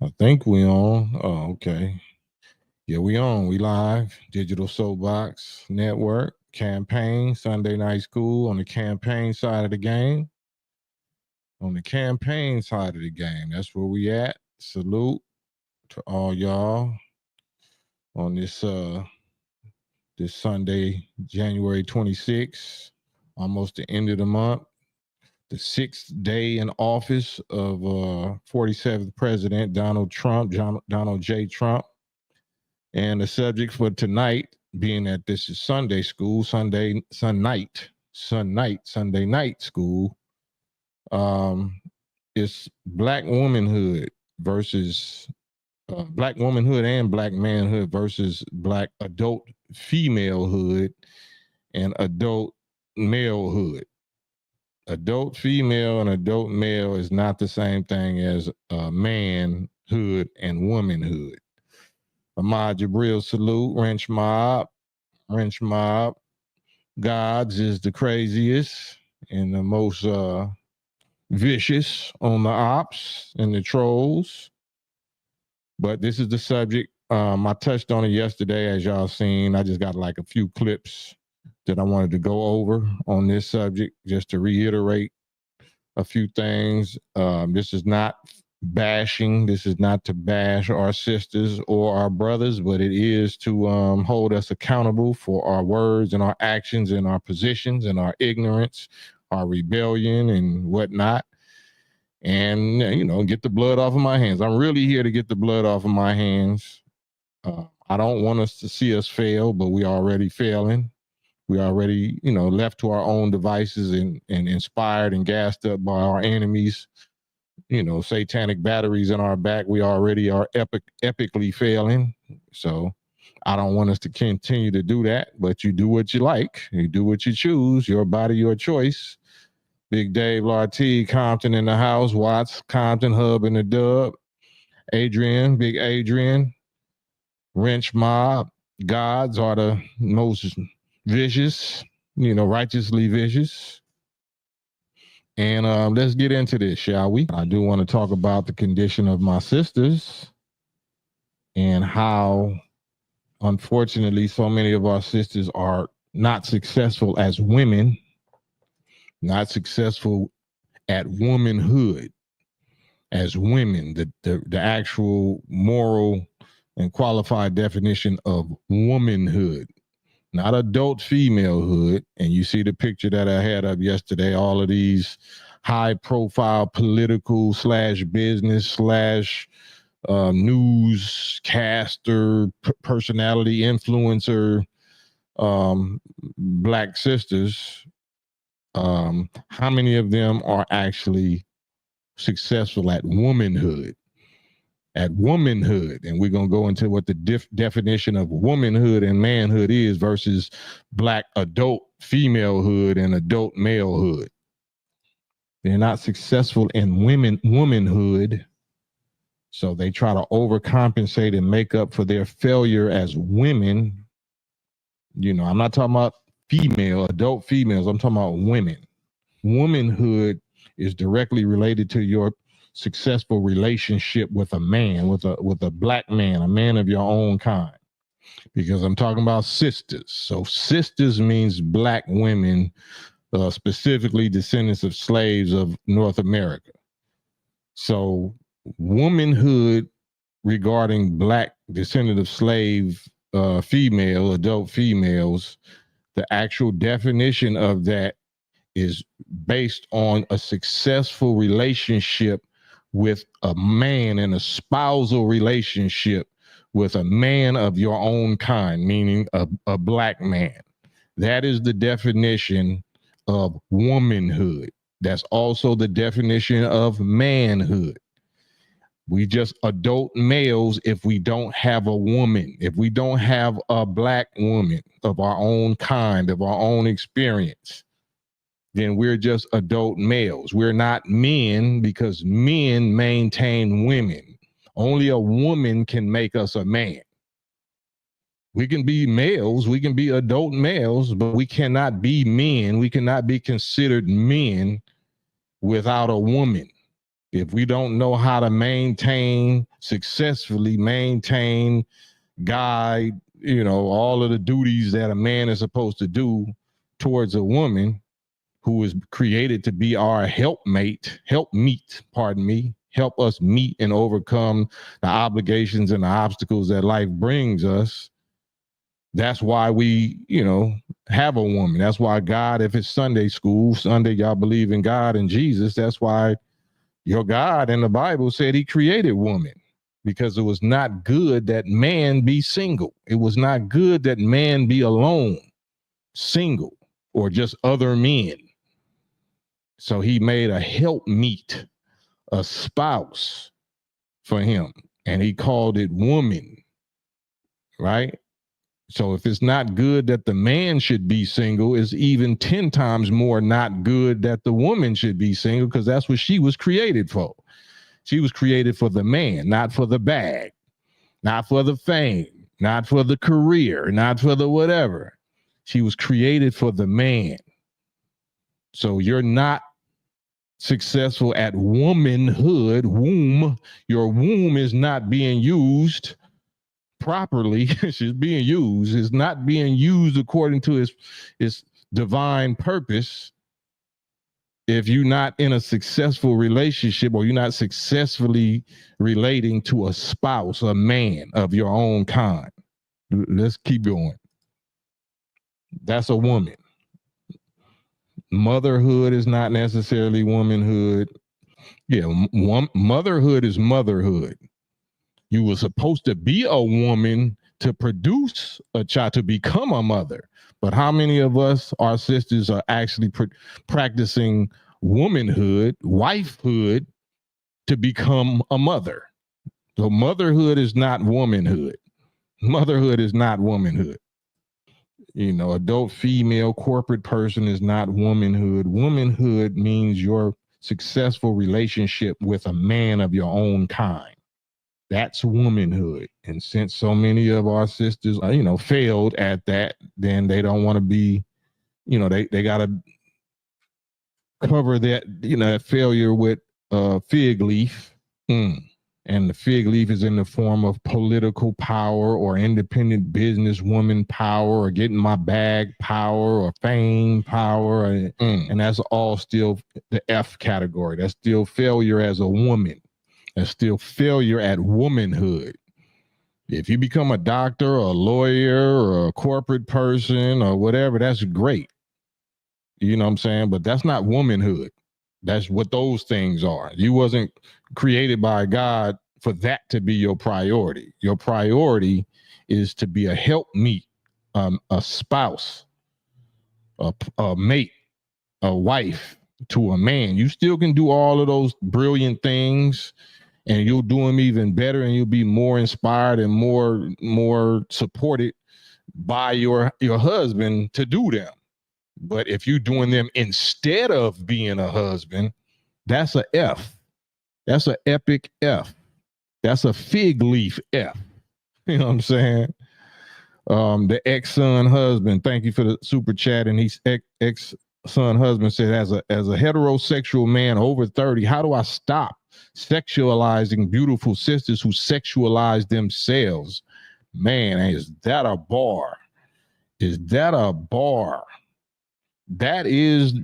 I think we on. Oh, okay. Yeah, we on. We live. Digital Soapbox Network. Campaign. Sunday Night School on the campaign side of the game. On the campaign side of the game. That's where we at. Salute to all y'all on this Sunday, January 26th. Almost the end of the month. The sixth day in office of 47th President Donald Trump, Donald J. Trump. And the subject for tonight, being that this is Sunday school, Sunday night school, is black womanhood versus black womanhood and black manhood versus black adult femalehood and adult malehood. Adult female and adult male is not the same thing as manhood and womanhood. Ahmad Jabril salute, Wrench Mob. Gods is the craziest and the most vicious on the ops and the trolls. But this is the subject. I touched on it yesterday, as y'all seen. I just got like a few clips that I wanted to go over on this subject just to reiterate a few things. This is not bashing. This is not to bash our sisters or our brothers, but it is to hold us accountable for our words and our actions and our positions and our ignorance, our rebellion and whatnot. And, get the blood off of my hands. I'm really here to get the blood off of my hands. I don't want us to see us fail, but we already failing. We already, left to our own devices and inspired and gassed up by our enemies, satanic batteries in our back. We already are epically failing. So I don't want us to continue to do that, but you do what you like. You do what you choose. Your body, your choice. Big Dave, LRT, Compton in the house. Watts, Compton, Hub in the dub. Adrian, Big Adrian. Wrench Mob. Gods are the most vicious, righteously vicious. And let's get into this, shall we? I do want to talk about the condition of my sisters and how, unfortunately, so many of our sisters are not successful as women, not successful at womanhood as women, the actual moral and qualified definition of womanhood. Not adult femalehood. And you see the picture that I had up yesterday, all of these high profile political / business / newscaster, personality influencer, black sisters. How many of them are actually successful at womanhood? And we're going to go into what the definition of womanhood and manhood is versus black adult femalehood and adult malehood. They're not successful in womanhood, so they try to overcompensate and make up for their failure as women. I'm not talking about adult females. I'm talking about women. Womanhood is directly related to your successful relationship with a man, with a black man, a man of your own kind, because I'm talking about sisters. So sisters means black women, specifically descendants of slaves of North America. So womanhood regarding black descendant of slave adult females, the actual definition of that is based on a successful relationship with a man and a spousal relationship with a man of your own kind, meaning a black man. That is the definition of womanhood. That's also the definition of manhood. We just adult males if we don't have a woman, if we don't have a black woman of our own kind, of our own experience, then we're just adult males. We're not men because men maintain women. Only a woman can make us a man. We can be males, we can be adult males, but we cannot be men. We cannot be considered men without a woman. If we don't know how to successfully maintain, guide, all of the duties that a man is supposed to do towards a woman who is created to be our help us meet and overcome the obligations and the obstacles that life brings us. That's why we, have a woman. That's why God, if it's Sunday school, Sunday, y'all believe in God and Jesus. That's why your God in the Bible said he created woman, because it was not good that man be single. It was not good that man be alone, single, or just other men. So he made a helpmeet, a spouse for him, and he called it woman, right? So if it's not good that the man should be single, it's even 10 times more not good that the woman should be single, because that's what she was created for. She was created for the man, not for the bag, not for the fame, not for the career, not for the whatever. She was created for the man. So you're not successful at womanhood, womb. Your womb is not being used properly. She's being used. It's not being used according to its divine purpose. If you're not in a successful relationship, or you're not successfully relating to a spouse, a man of your own kind. Let's keep going. That's a woman. Motherhood is not necessarily womanhood. Yeah, motherhood is motherhood. You were supposed to be a woman to produce a child, to become a mother. But how many of us, our sisters, are actually practicing womanhood, wifehood, to become a mother? So motherhood is not womanhood. Motherhood is not womanhood. Adult female corporate person is not womanhood. Womanhood means your successful relationship with a man of your own kind. That's womanhood. And since so many of our sisters, failed at that, then they don't want to be, they got to cover that, that failure with a fig leaf. And the fig leaf is in the form of political power, or independent businesswoman power, or getting my bag power, or fame power. And that's all still the F category. That's still failure as a woman. That's still failure at womanhood. If you become a doctor, or a lawyer, or a corporate person, or whatever, that's great. You know what I'm saying? But that's not womanhood. That's what those things are. You wasn't created by God for that to be your priority. Your priority is to be a helpmeet, a spouse, a mate, a wife to a man. You still can do all of those brilliant things, and you'll do them even better, and you'll be more inspired and more supported by your husband to do them. But if you're doing them instead of being a husband, that's a F. That's an epic F. That's a fig leaf F. You know what I'm saying? The ex-son husband, thank you for the super chat. And he's ex-son husband said, as a heterosexual man over 30, how do I stop sexualizing beautiful sisters who sexualize themselves? Man, is that a bar? Is that a bar? That is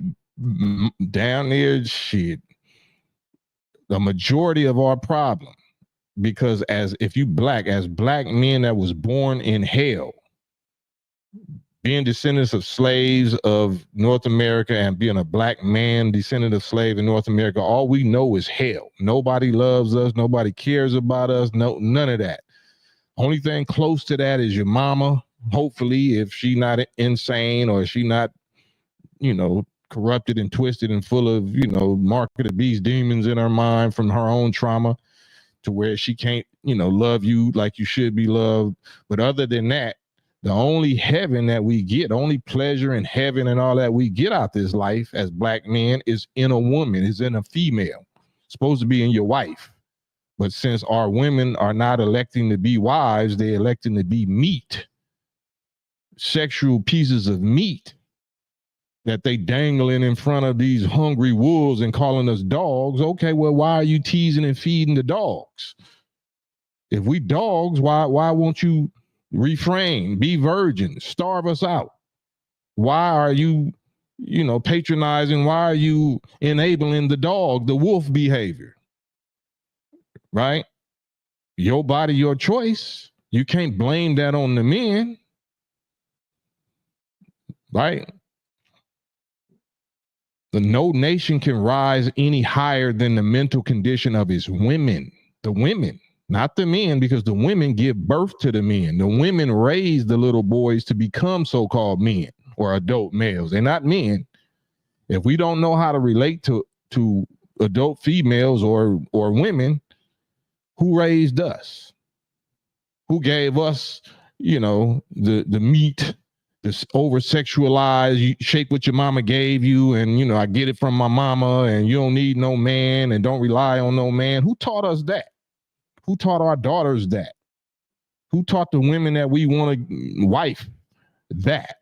down there shit. The majority of our problem, because as black men that was born in hell, being descendants of slaves of North America, and being a black man descendant of slave in North America, all we know is hell. Nobody loves us. Nobody cares about us. No, none of that. Only thing close to that is your mama. Hopefully, if she not insane, or she not, corrupted and twisted and full of, mark of the beast demons in her mind from her own trauma, to where she can't, love you like you should be loved. But other than that, the only heaven that we get, only pleasure in heaven and all that we get out this life as black men, is in a woman, is in a female. It's supposed to be in your wife. But since our women are not electing to be wives, they're electing to be meat, sexual pieces of meat. that they dangling in front of these hungry wolves and calling us dogs. Okay, well, why are you teasing and feeding the dogs? If we dogs, why won't you refrain, be virgins, starve us out? Why are you, patronizing? Why are you enabling the dog, the wolf behavior? Right? Your body, your choice. You can't blame that on the men. Right? No nation can rise any higher than the mental condition of its women. The women, not the men, because the women give birth to the men. The women raise the little boys to become so-called men or adult males. They're not men. If we don't know how to relate to adult females or women, who raised us? Who gave us, the meat, this over-sexualized, shape what your mama gave you, and, I get it from my mama, and you don't need no man, and don't rely on no man. Who taught us that? Who taught our daughters that? Who taught the women that we want to wife that?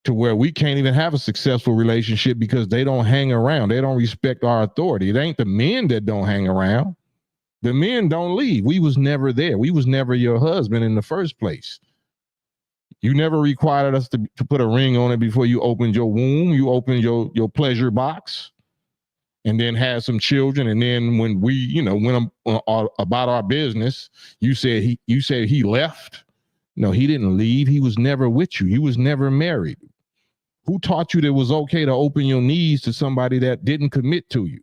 To where we can't even have a successful relationship because they don't hang around. They don't respect our authority. It ain't the men that don't hang around. The men don't leave. We was never there. We was never your husband in the first place. You never required us to put a ring on it before you opened your womb. You opened your pleasure box and then had some children. And then when we, went about our business, you said he left. No, he didn't leave. He was never with you. He was never married. Who taught you that it was okay to open your knees to somebody that didn't commit to you?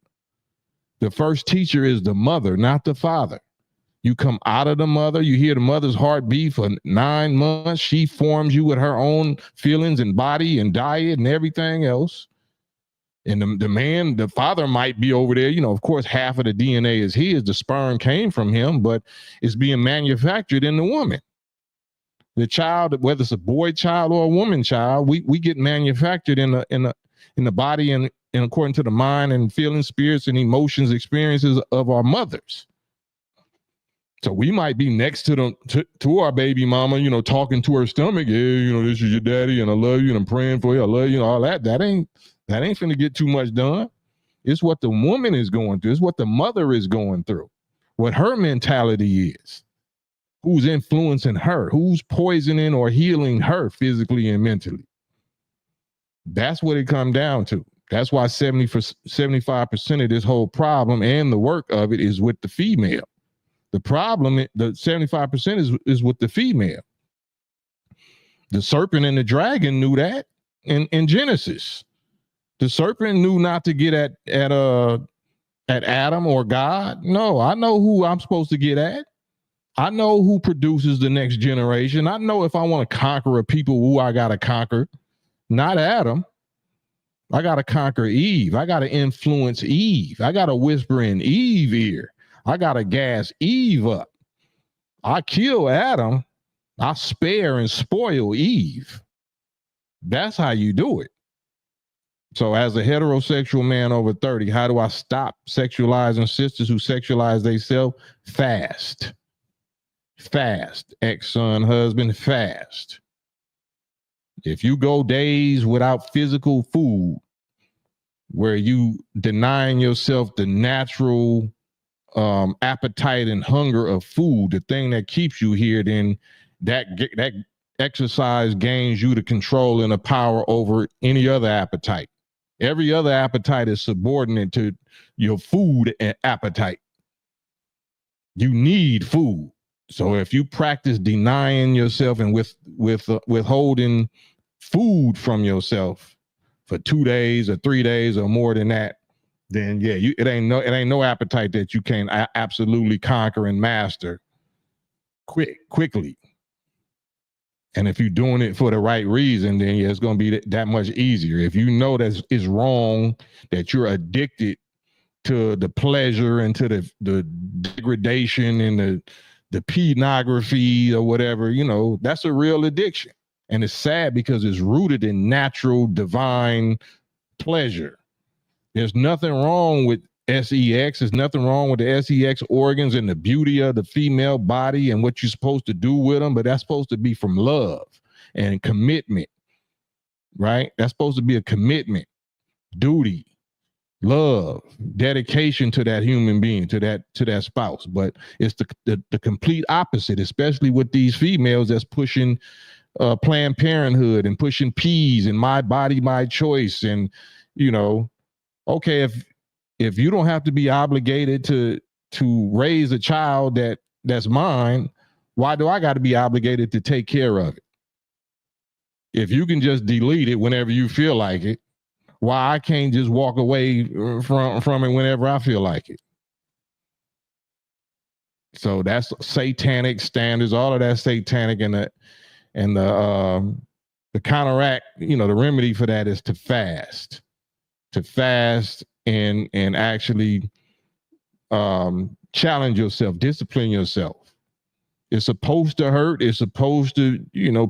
The first teacher is the mother, not the father. You come out of the mother, you hear the mother's heartbeat for 9 months. She forms you with her own feelings and body and diet and everything else. And the man, the father might be over there. Of course, half of the DNA is his. The sperm came from him, but it's being manufactured in the woman. The child, whether it's a boy child or a woman child, we get manufactured in the body and according to the mind and feelings, spirits, and emotions, experiences of our mothers. So we might be next to our baby mama, talking to her stomach. Yeah, this is your daddy, and I love you, and I'm praying for you. I love you, all that. That ain't finna get too much done. It's what the woman is going through. It's what the mother is going through. What her mentality is. Who's influencing her? Who's poisoning or healing her physically and mentally? That's what it comes down to. That's why 75% of this whole problem and the work of it is with the female. The problem, the 75% is with the female. The serpent and the dragon knew that in Genesis. The serpent knew not to get at Adam or God. No, I know who I'm supposed to get at. I know who produces the next generation. I know if I want to conquer a people, who I got to conquer. Not Adam. I got to conquer Eve. I got to influence Eve. I got to whisper in Eve's ear. I got to gas Eve up. I kill Adam. I spare and spoil Eve. That's how you do it. So as a heterosexual man over 30, how do I stop sexualizing sisters who sexualize themselves? Fast. Fast. Ex-son, husband, fast. If you go days without physical food, where you denying yourself the natural appetite and hunger of food, the thing that keeps you here, then that exercise gains you the control and the power over any other appetite. Every other appetite is subordinate to your food and appetite. You need food. So if you practice denying yourself and withholding food from yourself for 2 days or 3 days or more than that, then yeah, it ain't no appetite that you can absolutely conquer and master quickly. And if you're doing it for the right reason, then yeah, it's going to be that much easier. If you know that it's wrong, that you're addicted to the pleasure and to the degradation and the pornography or whatever, that's a real addiction. And it's sad because it's rooted in natural, divine pleasure. There's nothing wrong with sex. There's nothing wrong with the sex organs and the beauty of the female body and what you're supposed to do with them, but that's supposed to be from love and commitment. right? That's supposed to be a commitment, duty, love, dedication to that human being, to that spouse. But it's the complete opposite, especially with these females that's pushing Planned Parenthood and pushing P's and my body, my choice. And, okay, if you don't have to be obligated to raise a child that's mine, why do I got to be obligated to take care of it? If you can just delete it whenever you feel like it, why I can't just walk away from it whenever I feel like it? So that's satanic standards, all of that satanic, and the counteract, the remedy for that is to fast and actually challenge yourself, discipline yourself. It's supposed to hurt. It's supposed to,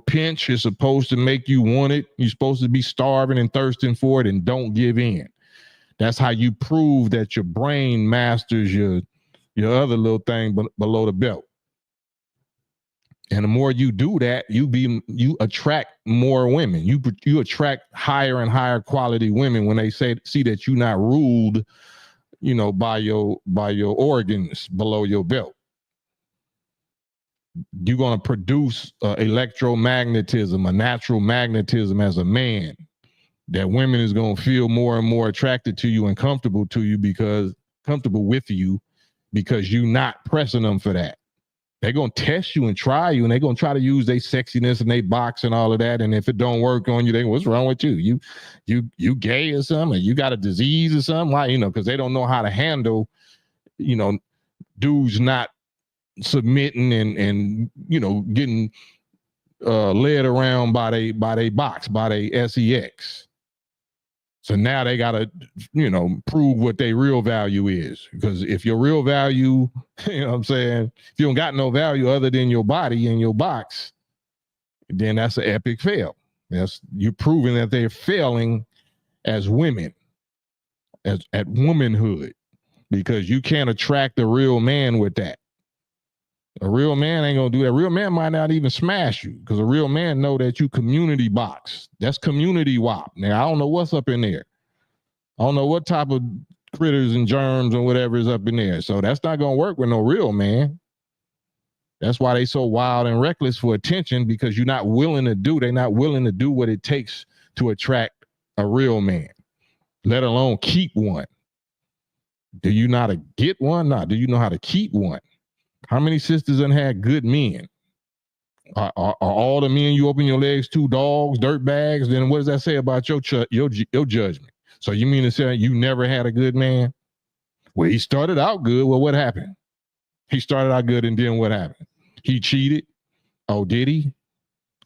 pinch. It's supposed to make you want it. You're supposed to be starving and thirsting for it, and don't give in. That's how you prove that your brain masters your other little thing below the belt. And the more you do that, you attract more women. You attract higher and higher quality women when they see that you're not ruled, by your organs below your belt. You're going to produce electromagnetism, a natural magnetism as a man, that women is going to feel more and more attracted to you and comfortable with you because you're not pressing them for that. They're going to test you and try you, and they're going to try to use their sexiness and their box and all of that. And if it don't work on you, they go, what's wrong with you? You gay or something? Or you got a disease or something? Why? Because they don't know how to handle, dudes not submitting and getting led around by they box, by they sex. So now they got to prove what their real value is, because if your real value, what I'm saying, if you don't got no value other than your body and your box, then that's an epic fail. You're proving that they're failing as women, at womanhood, because you can't attract a real man with that. A real man ain't gonna do that. A real man might not even smash you, because a real man know that you community box. That's community WAP. Now, I don't know what's up in there. I don't know what type of critters and germs and whatever is up in there. So that's not gonna work with no real man. That's why they so wild and reckless for attention, because they're not willing to do what it takes to attract a real man, let alone keep one. Do you know how to get one? No. Do you know how to keep one? How many sisters done had good men? Are all the men you open your legs to dogs, dirt bags? Then what does that say about your judgment? So you mean to say you never had a good man? Well, he started out good. Well, what happened? He started out good, and then what happened? He cheated. Oh, did he?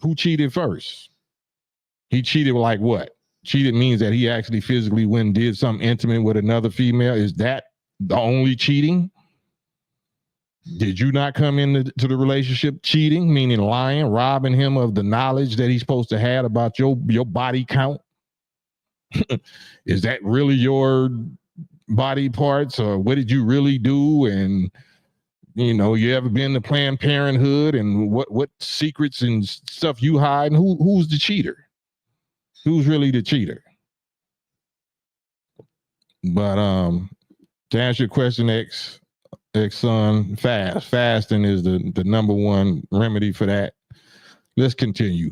Who cheated first? He cheated like what? Cheated means that he actually physically went and did something intimate with another female. Is that the only cheating? Did you not come into the relationship cheating, meaning lying, robbing him of the knowledge that he's supposed to have about your body count? Is that really your body parts, or what did you really do? And you ever been to Planned Parenthood, and what secrets and stuff you hide? And who's the cheater? Who's really the cheater? But to answer your question, son, fasting is the number one remedy for that. Let's continue.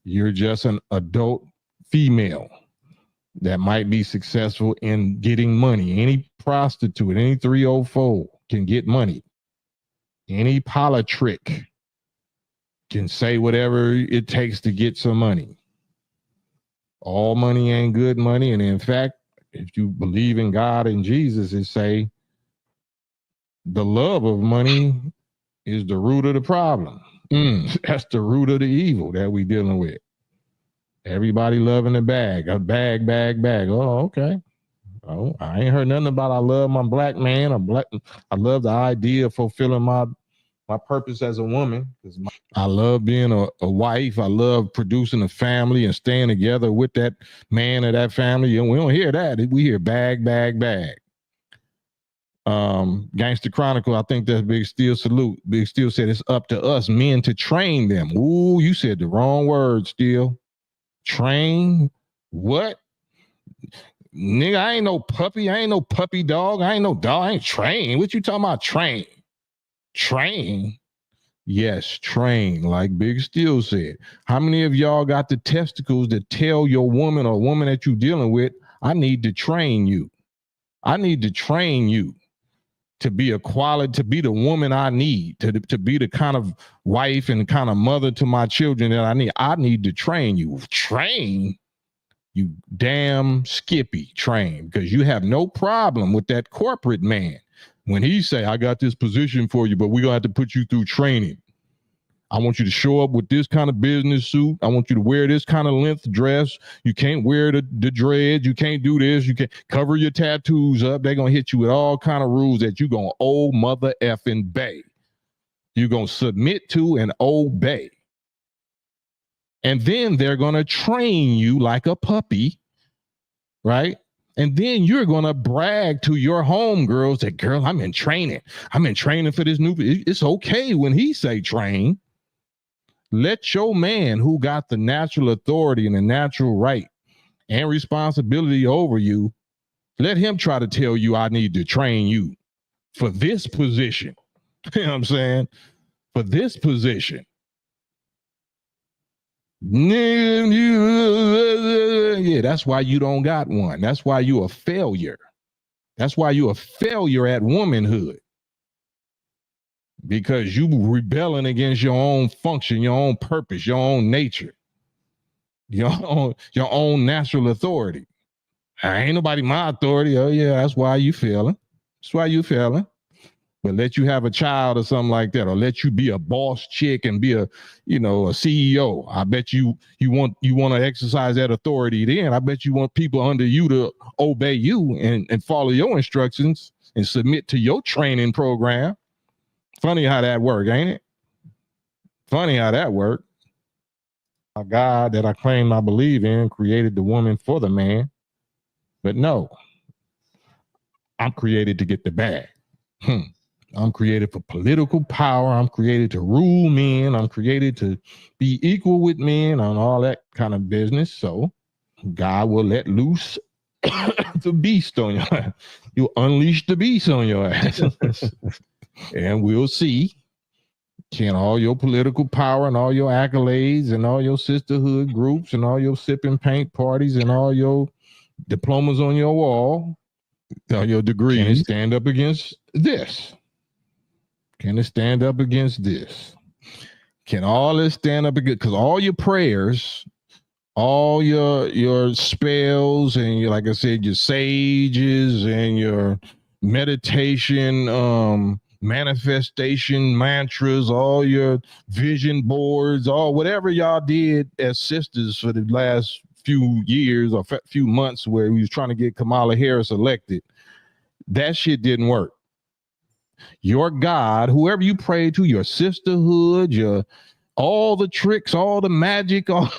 You're just an adult female that might be successful in getting money. Any prostitute, any 304 can get money. Any politrick can say whatever it takes to get some money. All money ain't good money. And in fact, if you believe in God and Jesus, it say the love of money is the root of the problem. That's the root of the evil that we dealing with. Everybody loving a bag. Oh, okay. Oh, I ain't heard nothing about I love my black man. I love the idea of fulfilling my purpose as a woman. I love being a wife. I love producing a family and staying together with that man or that family. And we don't hear that. We hear bag. Gangster Chronicle, I think that's Big Steel salute. Big Steel said it's up to us men to train them. Ooh, you said the wrong word, Steel. Train? What? Nigga, I ain't no puppy. I ain't no puppy dog. I ain't no dog. I ain't trained. What you talking about? Train? Yes, train, like Big Steel said. How many of y'all got the testicles that tell your woman or woman that you're dealing with, I need to train you. I need to train you to be a quality, to be the woman I need, to be the kind of wife and kind of mother to my children that I need. I need to train you. Train? You damn Skippy, train, because you have no problem with that corporate man. When he say, I got this position for you, but we're going to have to put you through training. I want you to show up with this kind of business suit. I want you to wear this kind of length dress. You can't wear the dreads. You can't do this. You can't cover your tattoos up. They're going to hit you with all kind of rules that you're going to owe mother effing bay. You're going to submit to and obey. And then they're going to train you like a puppy, right? And then you're going to brag to your homegirls that, girl, I'm in training. I'm in training for this new. It's okay when he say train. Let your man who got the natural authority and the natural right and responsibility over you, let him try to tell you, I need to train you for this position. You know what I'm saying? For this position. Yeah, that's why you don't got one. That's why you a failure. That's why you a failure at womanhood. Because you rebelling against your own function, your own purpose, your own nature, your own natural authority. Ain't nobody my authority. Oh yeah, that's why you failing. That's why you failing. But let you have a child or something like that, or let you be a boss chick and be a CEO. I bet you want to exercise that authority. Then I bet you want people under you to obey you and follow your instructions and submit to your training program. Funny how that work, ain't it? Funny how that work. A God that I claim I believe in created the woman for the man, but no, I'm created to get the bag. I'm created for political power. I'm created to rule men. I'm created to be equal with men on all that kind of business. So God will let loose the beast on your ass. You'll unleash the beast on your ass. And we'll see. Can all your political power and all your accolades and all your sisterhood groups and all your sipping paint parties and all your diplomas on your wall, all your degrees, can it stand up against this? Can it stand up against this? Can all this stand up against? Because all your prayers, all your spells, and your, like I said, your sages and your meditation, manifestation mantras, all your vision boards, all whatever y'all did as sisters for the last few years or few months, where we was trying to get Kamala Harris elected, that shit didn't work. Your God, whoever you pray to, your sisterhood, all the tricks, all the magic, all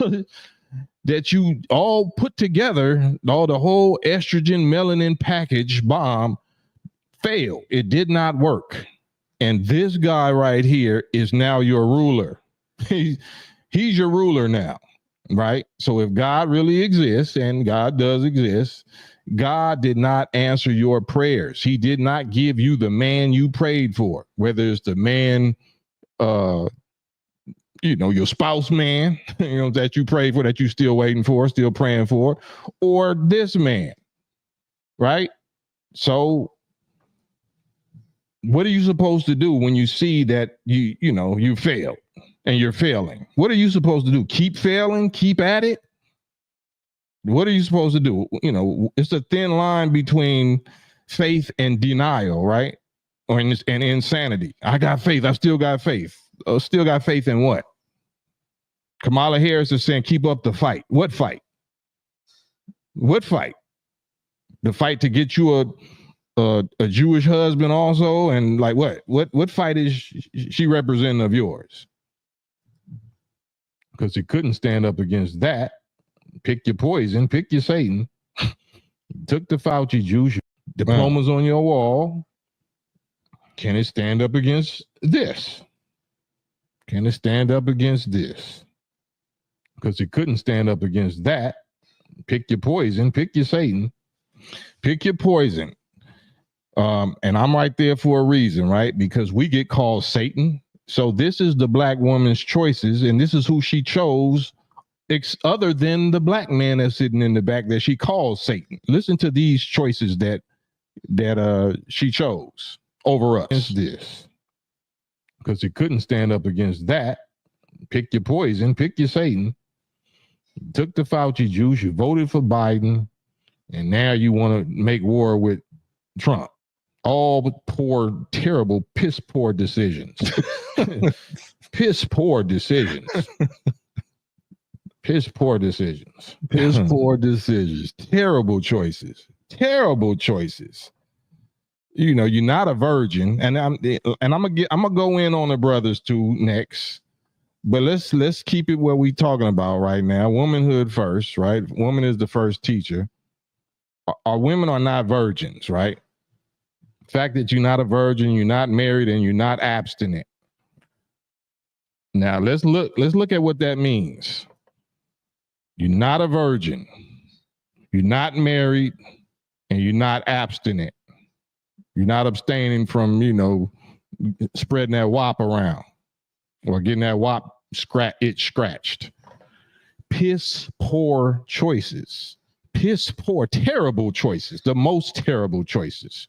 that you all put together, all the whole estrogen melanin package bomb failed. It did not work. And this guy right here is now your ruler. He's your ruler now, right? So if God really exists, and God does exist, God did not answer your prayers. He did not give you the man you prayed for, whether it's the man, your spouse man, that you prayed for, that you still waiting for, still praying for, or this man, right? So what are you supposed to do when you see that you failed and you're failing? What are you supposed to do? Keep failing? Keep at it? What are you supposed to do? It's a thin line between faith and denial, right? And insanity. I got faith. I still got faith. Still got faith in what? Kamala Harris is saying, keep up the fight. What fight? What fight? The fight to get you a Jewish husband also? And like what fight is she representing of yours? Because he couldn't stand up against that. Pick your poison, pick your Satan. Took the Fauci juice, diplomas on your wall. Can it stand up against this? Can it stand up against this? because he couldn't stand up against that. Pick your poison, pick your Satan, pick your poison. And I'm right there for a reason, right? Because we get called Satan. So this is the black woman's choices, and this is who she chose, other than the black man that's sitting in the back that she calls Satan. Listen to these choices that she chose over us. It's this. Because he couldn't stand up against that. Pick your poison, pick your Satan. You took the Fauci juice, you voted for Biden, and now you want to make war with Trump. All poor, terrible, piss poor decisions. Piss poor decisions. Piss poor decisions. Piss poor decisions. Terrible choices. Terrible choices. You know, you're not a virgin, and I'm gonna go in on the brothers too next. But let's keep it where we talking about right now. Womanhood first, right? Woman is the first teacher. Our women are not virgins, right? The fact that you're not a virgin, you're not married, and you're not abstinent. Now let's look at what that means. You're not a virgin, you're not married, and you're not abstinent. You're not abstaining from, spreading that wop around or getting that wop itch scratched. Piss poor choices. Piss poor, terrible choices. The most terrible choices.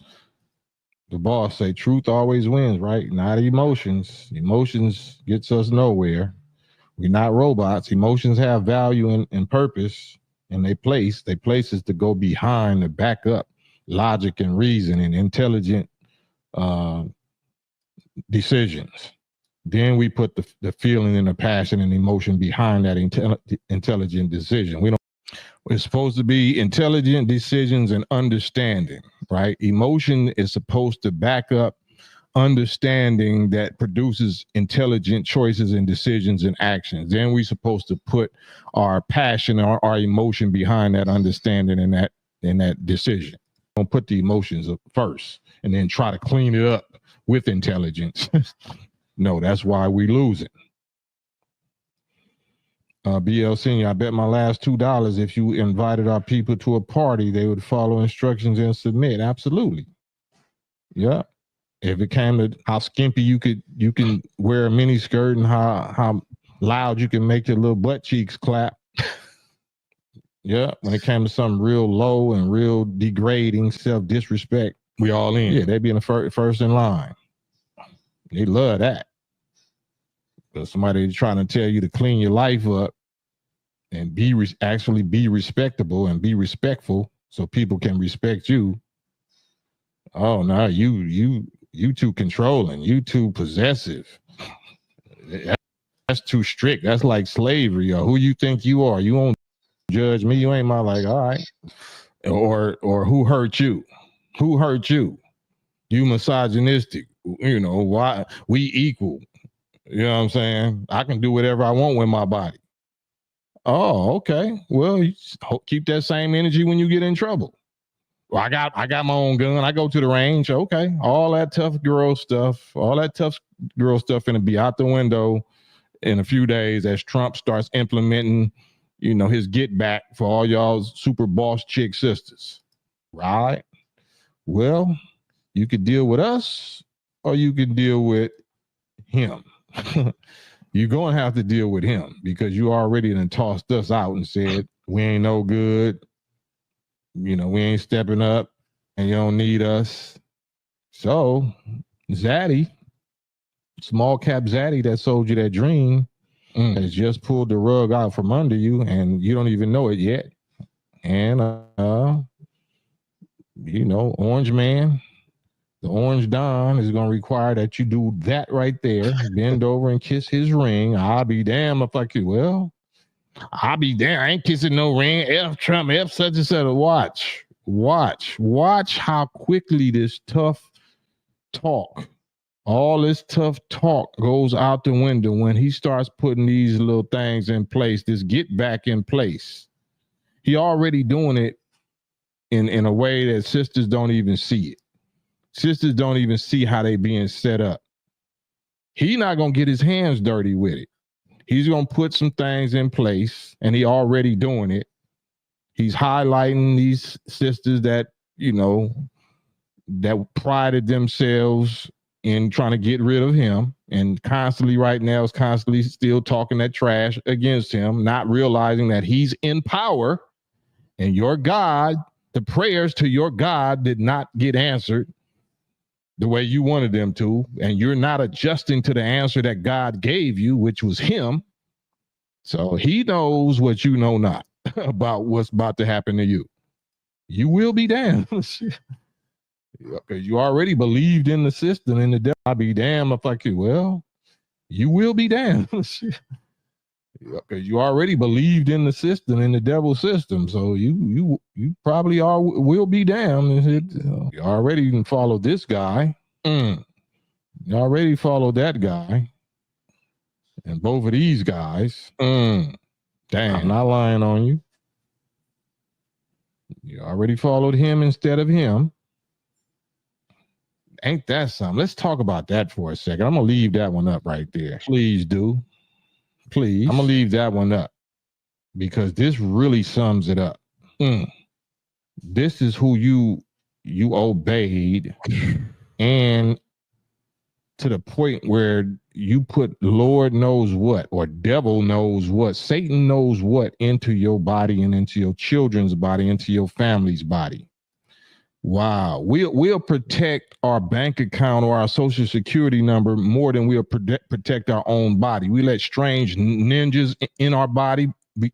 The boss say truth always wins, right? Not emotions. Emotions gets us nowhere. We're not robots. Emotions have value and purpose, and they places to go behind, to back up logic and reason and intelligent decisions. Then we put the feeling and the passion and emotion behind that intelligent decision. It's supposed to be intelligent decisions and understanding, right? Emotion is supposed to back up understanding that produces intelligent choices and decisions and actions. Then we're supposed to put our passion or our emotion behind that understanding and that decision. Don't put the emotions up first and then try to clean it up with intelligence. No, that's why we losing. BL Senior, I bet my last $2 if you invited our people to a party, they would follow instructions and submit. Absolutely. Yeah. If it came to how skimpy you can wear a mini skirt and how loud you can make your little butt cheeks clap. Yeah. When it came to something real low and real degrading, self-disrespect, we all in. Yeah, they'd be in the first in line. They love that. But somebody trying to tell you to clean your life up and actually be respectable and be respectful so people can respect you. Oh no, you too controlling, you too possessive. That's too strict. That's like slavery. Or who you think you are? You won't judge me. You ain't my like, all right. Or who hurt you? Who hurt you? You misogynistic. Why we equal? You know what I'm saying? I can do whatever I want with my body. Oh, okay. Well, you keep that same energy when you get in trouble. Well, I got my own gun. I go to the range. Okay. All that tough girl stuff gonna be out the window in a few days as Trump starts implementing, his get back for all y'all's super boss chick sisters. Right? Well, you could deal with us or you could deal with him. You're going to have to deal with him because you already done tossed us out and said, we ain't no good. We ain't stepping up and you don't need us. So Zaddy, small cap Zaddy that sold you that dream has just pulled the rug out from under you and you don't even know it yet. And, Orange Man, the Orange Don is going to require that you do that right there. Bend over and kiss his ring. I'll be damned if I could. Well, I'll be damned. I ain't kissing no ring. F Trump, F such and such. Watch how quickly this tough talk, all this tough talk goes out the window when he starts putting these little things in place, this get back in place. He already doing it in a way that sisters don't even see it. Sisters don't even see how they being set up. He not going to get his hands dirty with it. He's going to put some things in place, and he already doing it. He's highlighting these sisters that, that prided themselves in trying to get rid of him, and constantly right now is constantly still talking that trash against him, not realizing that he's in power, and your God, the prayers to your God did not get answered the way you wanted them to, and you're not adjusting to the answer that God gave you, which was him. So he knows what you know not about what's about to happen to you. You will be damned. Because you already believed in the system, and the devil. I'll be damned if I could. Well, you will be damned. Because you already believed in the system, in the devil's system. So you probably will be damned. You already can follow this guy. You already followed that guy. And both of these guys. Damn, I'm not lying on you. You already followed him instead of him. Ain't that something? Let's talk about that for a second. I'm going to leave that one up right there. Please do. Please. I'm going to leave that one up because this really sums it up. This is who you obeyed, and to the point where you put Lord knows what, or devil knows what, Satan knows what into your body and into your children's body, into your family's body. Wow. We'll protect our bank account or our social security number more than we'll protect our own body. We let strange ninjas in our body,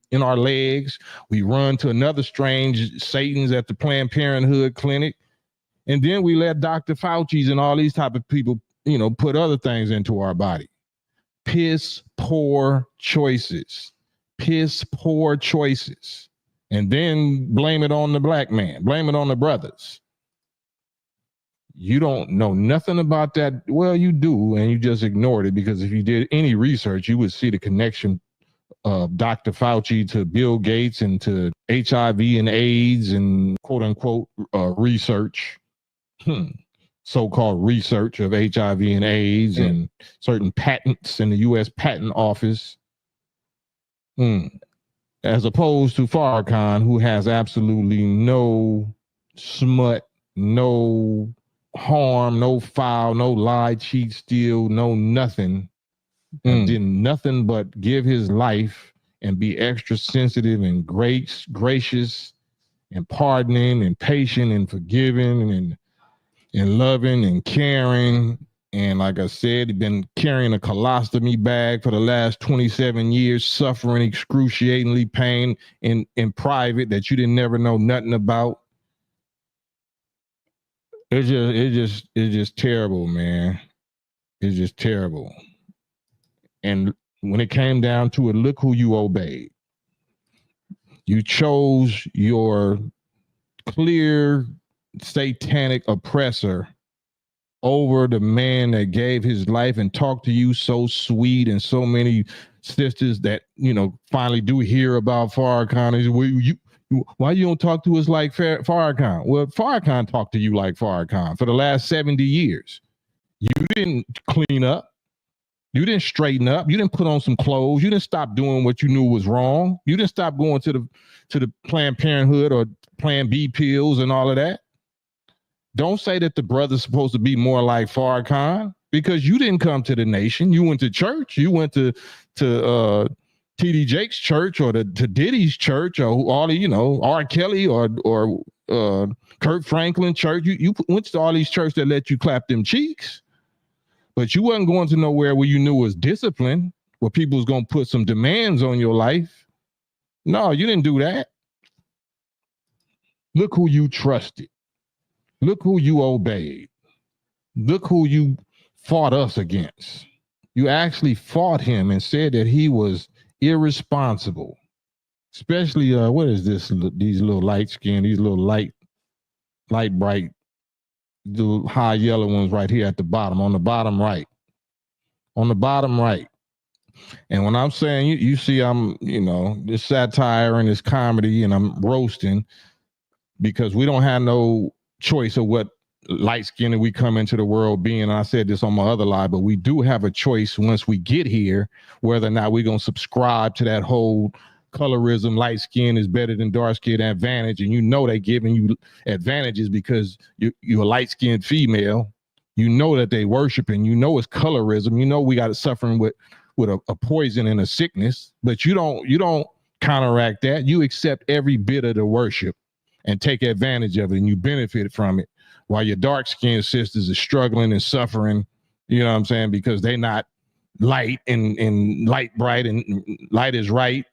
in our legs. We run to another strange Satan's at the Planned Parenthood clinic. And then we let Dr. Fauci's and all these type of people, put other things into our body. Piss poor choices. Piss poor choices. And then blame it on the black man. Blame it on the brothers. You don't know nothing about that. Well, you do, and you just ignored it, because if you did any research, you would see the connection of Dr. Fauci to Bill Gates and to HIV and AIDS and quote unquote research. So-called research of HIV and AIDS and certain patents in the U.S. Patent Office. As opposed to Farrakhan, who has absolutely no smut, no harm, no foul, no lie, cheat, steal, no nothing. Did nothing but give his life and be extra sensitive and gracious and pardoning and patient and forgiving and loving and caring. And like I said, he'd been carrying a colostomy bag for the last 27 years, suffering excruciatingly pain in private that you didn't never know nothing about. It's just terrible, man. It's just terrible. And when it came down to it, look who you obeyed. You chose your clear satanic oppressor over the man that gave his life and talked to you so sweet, and so many sisters that finally do hear about Farrakhan. Why you don't talk to us like Farrakhan? Well, Farrakhan talked to you like Farrakhan for the last 70 years. You didn't clean up. You didn't straighten up. You didn't put on some clothes. You didn't stop doing what you knew was wrong. You didn't stop going to the Planned Parenthood or Plan B pills and all of that. Don't say that the brother's supposed to be more like Farrakhan, because you didn't come to the nation. You went to church. You went to T.D. Jake's church, or to Diddy's church, or all the, R. Kelly or Kirk Franklin church. You went to all these churches that let you clap them cheeks, but you wasn't going to nowhere where you knew was discipline, where people was going to put some demands on your life. No, you didn't do that. Look who you trusted. Look who you obeyed. Look who you fought us against. You actually fought him and said that he was irresponsible. Especially, what is this? These little light skin, these little light bright, the high yellow ones right here at the bottom, on the bottom right. On the bottom right. And when I'm saying, you see, I'm, this satire and this comedy, and I'm roasting, because we don't have no choice of what light skinned we come into the world being, and I said this on my other live, but we do have a choice once we get here, whether or not we're going to subscribe to that whole colorism, light skin is better than dark skin advantage. And you know, they giving you advantages because you're a light skinned female. You know that they worshiping, you know, it's colorism. You know, we got it suffering with a poison and a sickness, but you don't counteract that. You accept every bit of the worship and take advantage of it, and you benefit from it, while your dark-skinned sisters are struggling and suffering, you know what I'm saying, because they're not light and light bright and light is right.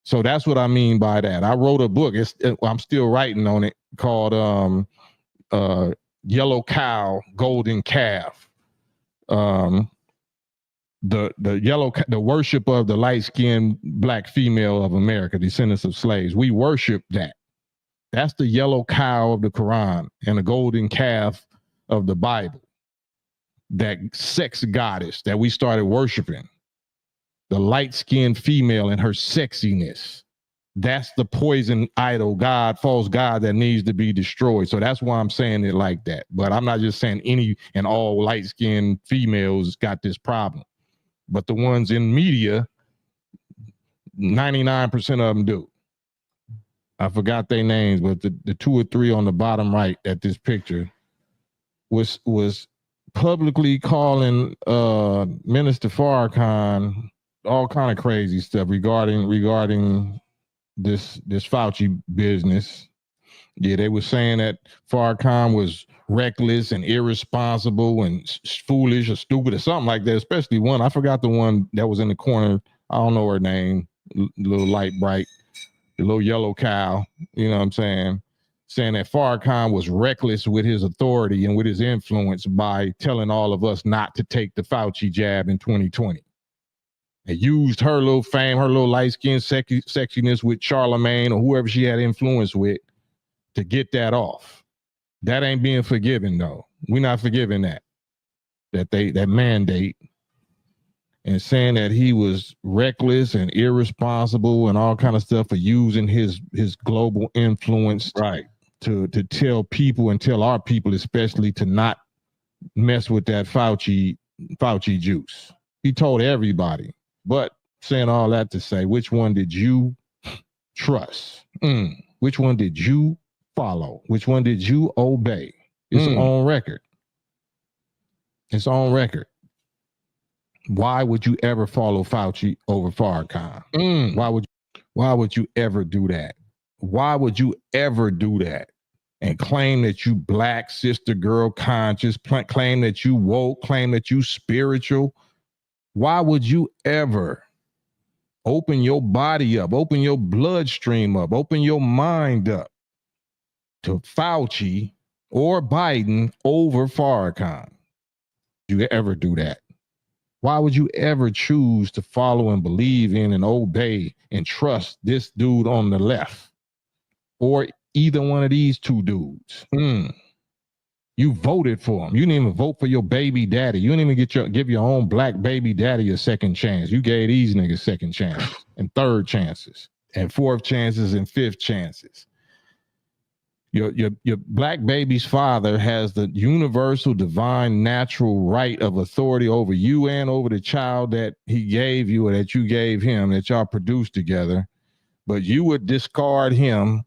So that's what I mean by that. I wrote a book. I'm still writing on it, called Yellow Cow, Golden Calf. The worship of the light-skinned black female of America, descendants of slaves. We worship that. That's the yellow cow of the Quran and the golden calf of the Bible. That sex goddess that we started worshiping. The light-skinned female and her sexiness. That's the poison idol god, false god that needs to be destroyed. So that's why I'm saying it like that. But I'm not just saying any and all light-skinned females got this problem. But the ones in media, 99% of them do. I forgot their names, but the 2 or 3 on the bottom right at this picture was publicly calling Minister Farrakhan all kind of crazy stuff regarding this Fauci business. Yeah, they were saying that Farrakhan was reckless and irresponsible and foolish or stupid or something like that. Especially one, I forgot the one that was in the corner. I don't know her name. Little light bright. The little yellow cow, you know what I'm saying that Farrakhan was reckless with his authority and with his influence by telling all of us not to take the Fauci jab in 2020. And used her little fame, her little light-skinned sexiness with Charlemagne or whoever she had influence with to get that off. That ain't being forgiven, though. We're not forgiving that mandate. And saying that he was reckless and irresponsible and all kind of stuff for using his global influence, right, to tell people and tell our people especially to not mess with that Fauci juice. He told everybody. But saying all that to say, which one did you trust? Which one did you follow? Which one did you obey? It's on record. It's on record. Why would you ever follow Fauci over Farrakhan? Why would you ever do that? Why would you ever do that? And claim that you black, sister, girl, conscious, claim that you woke, claim that you spiritual. Why would you ever open your body up, open your bloodstream up, open your mind up to Fauci or Biden over Farrakhan? Would you ever do that? Why would you ever choose to follow and believe in and obey and trust this dude on the left or either one of these two dudes? You voted for him. You didn't even vote for your baby daddy. You didn't even give your own black baby daddy a second chance. You gave these niggas second chances and third chances and fourth chances and fifth chances. Your black baby's father has the universal, divine, natural right of authority over you and over the child that he gave you or that you gave him, that y'all produced together. But you would discard him,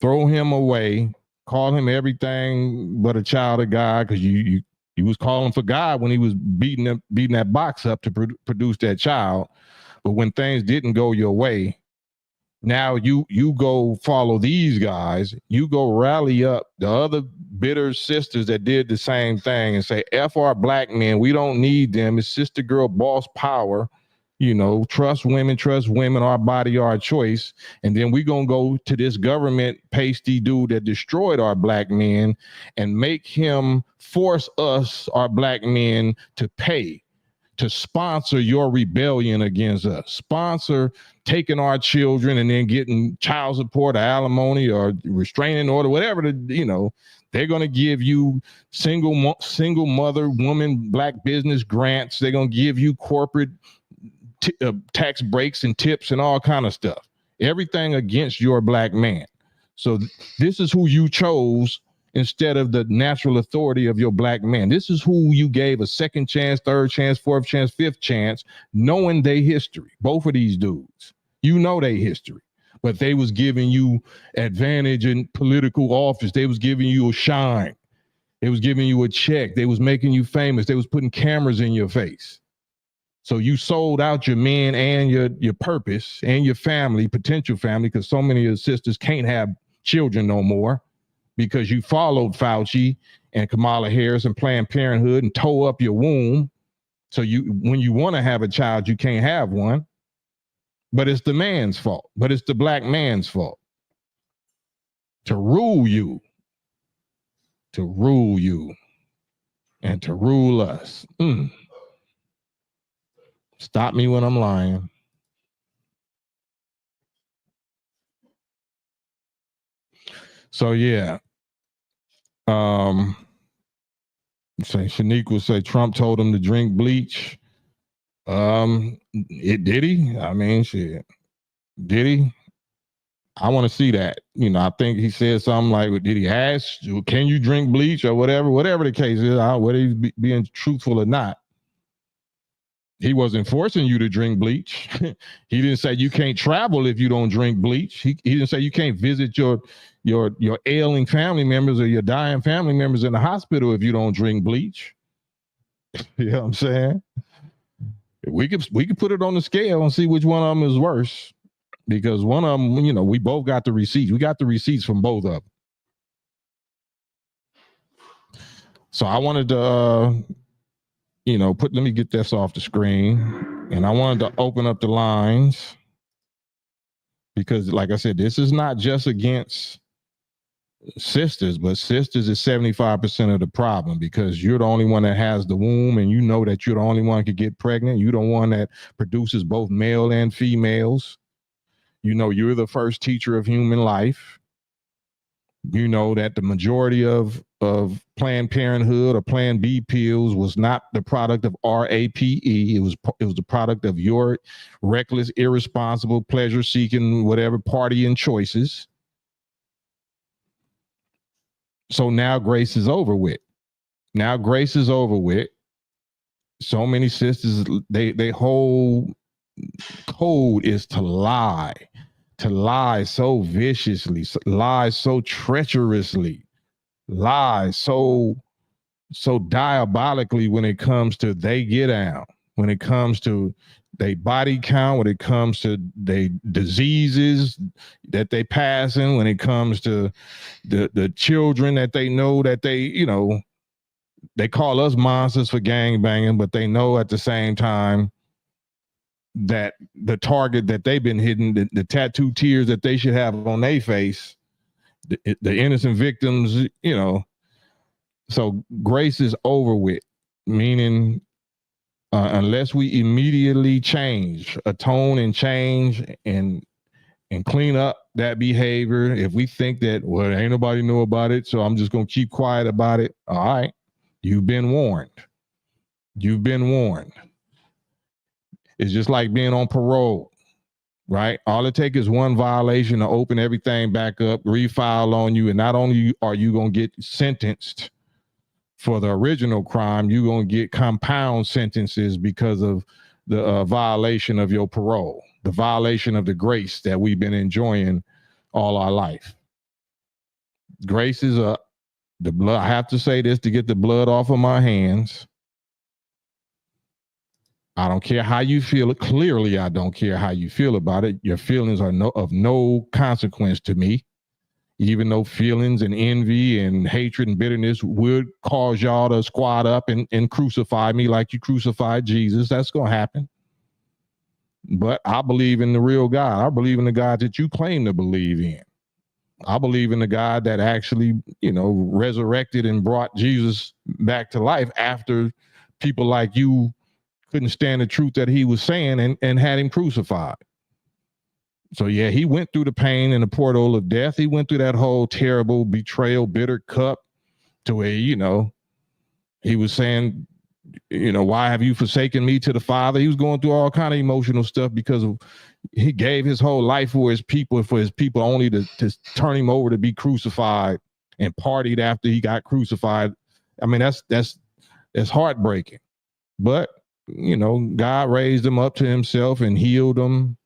throw him away, call him everything but a child of God, because you was calling for God when he was beating that box up to produce that child. But when things didn't go your way, now you go follow these guys. You go rally up the other bitter sisters that did the same thing and say, F our black men. We don't need them. It's sister girl boss power. You know, trust women, our body, our choice. And then we're going to go to this government pasty dude that destroyed our black men and make him force us, our black men, to pay, to sponsor your rebellion against us, sponsor taking our children and then getting child support or alimony or restraining order, whatever, they're going to give you single mother, woman, black business grants. They're going to give you corporate tax breaks and tips and all kind of stuff. Everything against your black man. So this is who you chose instead of the natural authority of your black man. This is who you gave a second chance, third chance, fourth chance, fifth chance, knowing their history. Both of these dudes, you know their history, but they was giving you advantage in political office. They was giving you a shine. They was giving you a check. They was making you famous. They was putting cameras in your face. So you sold out your men and your purpose and your family, potential family, because so many of your sisters can't have children no more because you followed Fauci and Kamala Harris and Planned Parenthood and tore up your womb. So when you want to have a child, you can't have one. But it's the man's fault. But it's the black man's fault. To rule you. To rule you. And to rule us. Stop me when I'm lying. So yeah. Say Shanique will say Trump told him to drink bleach. Did he? I mean, shit. Did he? I want to see that. You know, I think he said something like, did he ask, can you drink bleach or whatever? Whatever the case is, whether he's being truthful or not. He wasn't forcing you to drink bleach. He didn't say you can't travel if you don't drink bleach. He didn't say you can't visit your ailing family members or your dying family members in the hospital if you don't drink bleach. You know what I'm saying? We could put it on the scale and see which one of them is worse, because one of them, you know, we both got the receipts. We got the receipts from both of them. So I wanted to, let me get this off the screen, and I wanted to open up the lines because, like I said, this is not just against sisters, but sisters is 75% of the problem, because you're the only one that has the womb, and you know that you're the only one who could get pregnant. You're the one that produces both male and females. You know, you're the first teacher of human life. You know that the majority of Planned Parenthood or Plan B pills was not the product of RAPE. It was the product of your reckless, irresponsible, pleasure-seeking, whatever partying choices. So now grace is over with. Now grace is over with. So many sisters, they whole code is to lie so viciously, lie so treacherously, lie so diabolically when it comes to they get out, when it comes to they body count, when it comes to they diseases that they passing, when it comes to the children that they know that they call us monsters for gang banging, but they know at the same time that the target that they've been hitting, the tattooed tears that they should have on their face, the innocent victims, so grace is over with, meaning unless we immediately change, atone and change and clean up that behavior. If we think that, well, ain't nobody know about it, so I'm just going to keep quiet about it. All right. You've been warned. You've been warned. It's just like being on parole, right? All it takes is one violation to open everything back up, refile on you, and not only are you going to get sentenced for the original crime, you're going to get compound sentences because of the violation of your parole, the violation of the grace that we've been enjoying all our life. Grace is up. The blood, I have to say this to get the blood off of my hands. I don't care how you feel. Clearly, I don't care how you feel about it. Your feelings are of no consequence to me, even though feelings and envy and hatred and bitterness would cause y'all to squat up and crucify me like you crucified Jesus. That's going to happen. But I believe in the real God. I believe in the God that you claim to believe in. I believe in the God that actually, resurrected and brought Jesus back to life after people like you couldn't stand the truth that he was saying and had him crucified. So yeah, he went through the pain and the portal of death. He went through that whole terrible betrayal, bitter cup to where, he was saying, why have you forsaken me to the Father? He was going through all kind of emotional stuff because he gave his whole life for his people only to turn him over to be crucified and partied after he got crucified. I mean, that's heartbreaking. But, you know, God raised him up to himself and healed him,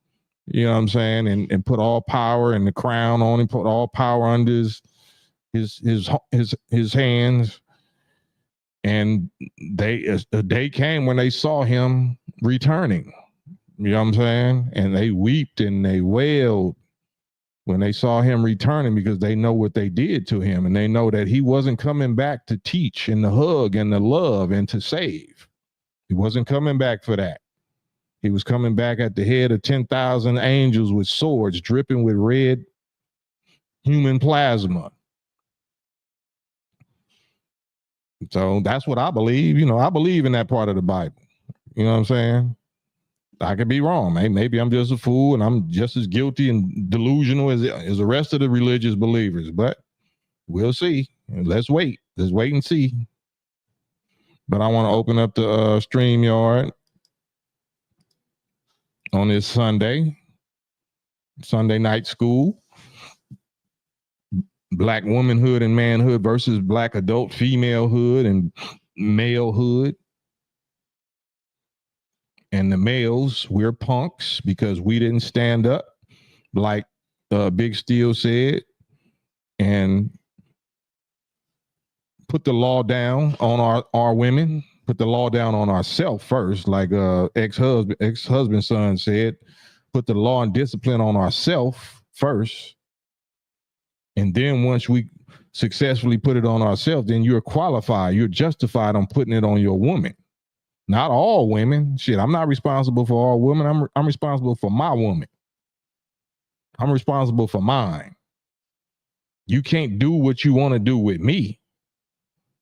you know what I'm saying, and put all power and the crown on him, put all power under his hands. And a day came when they saw him returning. You know what I'm saying? And they wept and they wailed when they saw him returning, because they know what they did to him, and they know that he wasn't coming back to teach and to hug and to love and to save. He wasn't coming back for that. He was coming back at the head of 10,000 angels with swords dripping with red human plasma. So that's what I believe. You know, I believe in that part of the Bible. You know what I'm saying? I could be wrong. Maybe I'm just a fool and I'm just as guilty and delusional as the rest of the religious believers, but we'll see. Let's wait. Let's wait and see. But I want to open up the StreamYard on this Sunday night school. Black womanhood and manhood versus black adult femalehood and malehood. And the males, we're punks because we didn't stand up, like Big Steel said, and put the law down on our women, put the law down on ourselves first, like ex-husband son said, put the law and discipline on ourselves first. And then once we successfully put it on ourselves, then you're qualified, you're justified on putting it on your woman. Not all women. Shit, I'm not responsible for all women. I'm responsible for my woman. I'm responsible for mine. You can't do what you want to do with me.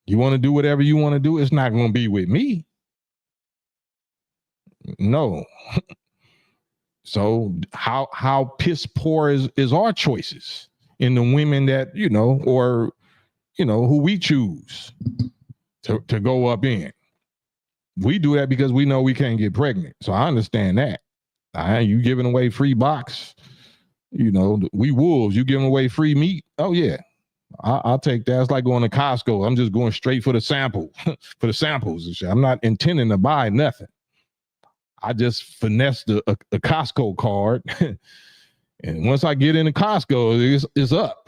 You want to do whatever you want to do, it's not going to be with me. No. So how piss poor is our choices in the women that, you know, or, you know, who we choose to go up in. We do that because we know we can't get pregnant. So I understand that. You giving away free box, you know, we wolves, you giving away free meat. Oh yeah, I'll take that. It's like going to Costco. I'm just going straight for the sample, for the samples and shit. I'm not intending to buy nothing. I just finessed a Costco card. And once I get into Costco, it's up.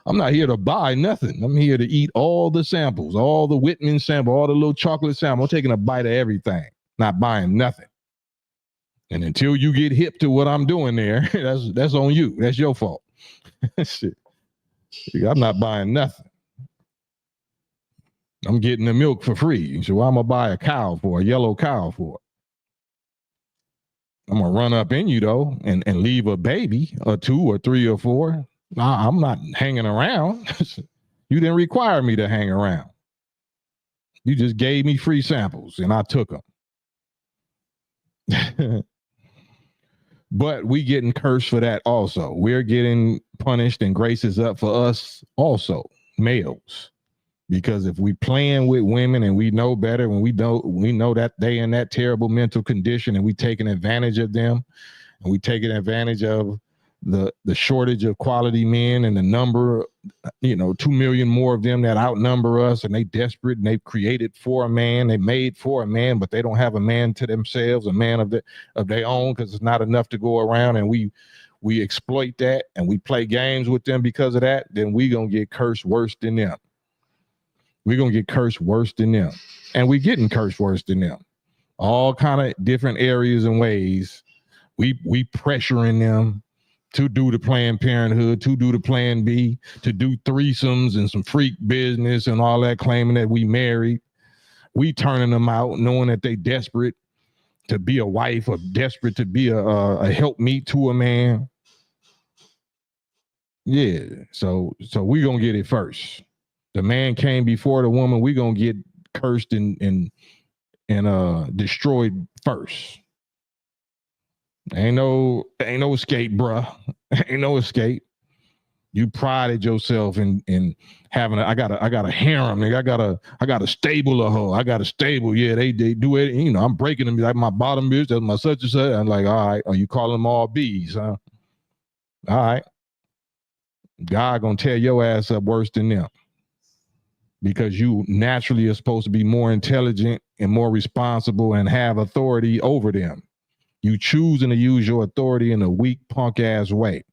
I'm not here to buy nothing. I'm here to eat all the samples, all the Whitman sample, all the little chocolate sample. I'm taking a bite of everything, not buying nothing. And until you get hip to what I'm doing there, that's on you. That's your fault. Shit. I'm not buying nothing. I'm getting the milk for free. So I'm going to buy a yellow cow for? I'm going to run up in you, though, and leave a baby or 2 or 3 or 4. Nah, I'm not hanging around. You didn't require me to hang around. You just gave me free samples, and I took them. But we getting cursed for that also. We're getting punished, and grace is up for us also, males. Because if we playing with women and we know better, when we know that they in that terrible mental condition, and we taking advantage of them, and we taking advantage of the shortage of quality men and the number, 2 million more of them that outnumber us, and they desperate, and they've created for a man, they made for a man, but they don't have a man to themselves, a man of their own, because it's not enough to go around, and we exploit that, and we play games with them because of that. Then we gonna get cursed worse than them. We're going to get cursed worse than them. And we're getting cursed worse than them. All kind of different areas and ways. We pressuring them to do the Planned Parenthood, to do the Plan B, to do threesomes and some freak business and all that, claiming that we married. We turning them out, knowing that they desperate to be a wife or desperate to be a helpmeet to a man. Yeah, so we're going to get it first. The man came before the woman. We're gonna get cursed and destroyed first. Ain't no escape, bruh. Ain't no escape. You prided yourself in having I got a harem, nigga. I got a stable of her. I got a stable. Yeah, they do it. I'm breaking them like my bottom bitch. That's my such and such. I'm like, all right, are you calling them all B's, huh? All right. God gonna tear your ass up worse than them, because you naturally are supposed to be more intelligent and more responsible and have authority over them. You choosing to use your authority in a weak punk ass way.